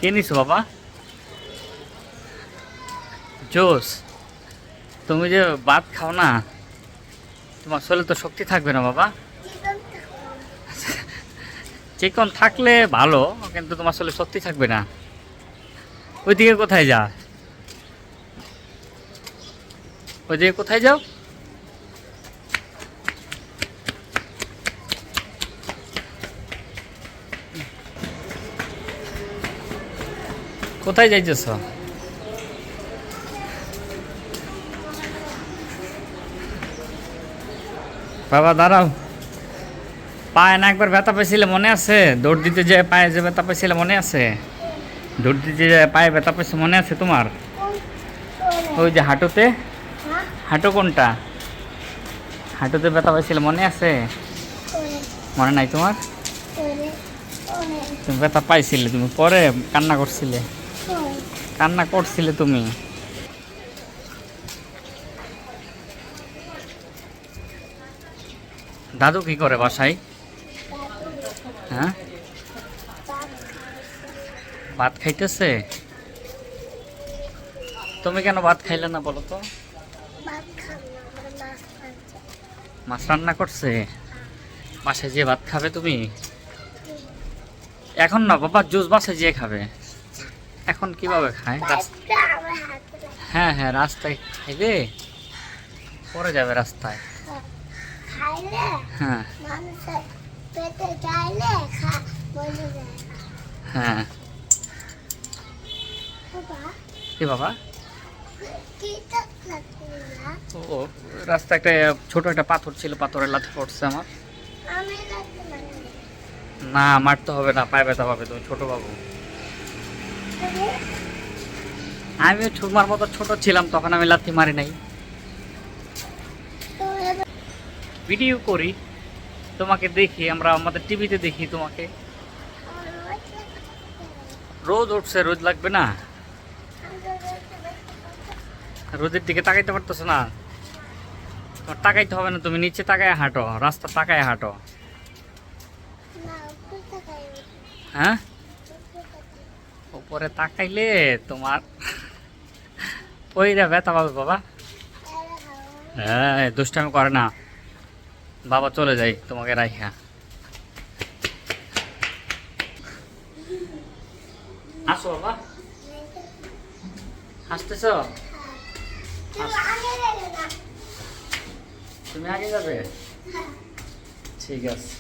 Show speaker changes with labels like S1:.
S1: কে নিছো বাবা? জোস। তুমি যে ভাত খাও না, তোমার শরীরে তো শক্তি থাকবে না বাবা। চিকন থাকলে ভালো, কিন্তু তোমার শরীরে শক্তি থাকবে না। ওইদিকে কোথায় যা, ওইদিকে কোথায় যাও? কোথায় যাইতেছ? বাবা দাঁড়াও। পায়ে না একবার ব্যথা পেয়েছিলে মনে আছে? দৌড় দিতে যে পায়ে যে ব্যথা পেয়েছিলে মনে আছে? দৌড় দিতে যে পায়ে ব্যথা পেয়েছে মনে আছে তোমার? ওই যে হাঁটুতে। হাঁটু কোনটা? হাঁটুতে ব্যথা পেয়েছিলে মনে আছে? মনে নাই তোমার? তুমি ব্যথা পাইছিলে, তুমি পরে কান্না করছিলে। কান্না করছিলে তুমি। দাদু কি করে বাসায়? হ্যাঁ, ভাত খাইতেছে। তুমি কেন ভাত খাইলে না বলো তো? মাছ রান্না করছে, বাসায় যে ভাত খাবে তুমি? এখন না বাবা, জুস বাসায় যেয়ে খাবে। এখন কিভাবে খায়? হ্যাঁ হ্যাঁ, রাস্তায় খাইবে, পরে যাবে রাস্তায়। হ্যাঁ হ্যাঁ। কি বাবা? ও রাস্তা একটা ছোট একটা পাথর ছিল, পাথরের লাথি পড়ছে আমার। না মারতে হবে না, পায়ে ব্যথা পাবে তুমি, ছোট বাবু। আমিও তোমার মতো ছোট ছিলাম, তখন আমি লাথি মারি নাই। ভিডিও করি, তোমাকে দেখি, আমরা আমাদের টিভিতে দেখি তোমাকে। রোদ উঠছে, রোদ লাগবে না? রোদের দিকে তাকাইতে পারতেছো না? তোমার তাকাইতে হবে না, তুমি নিচে তাকায় হাঁটো, রাস্তা তাকায় হাঁটো। হ্যাঁ, উপরে তাকাইলে তোমার ওইটা ব্যথা পাবে বাবা। হ্যাঁ, দুষ্টামি করে না বাবা, চলে যাই তোমাকে রাইখা। আসো বাবা। হাসতেছ? তুমি আগে যাবে? ঠিক আছে।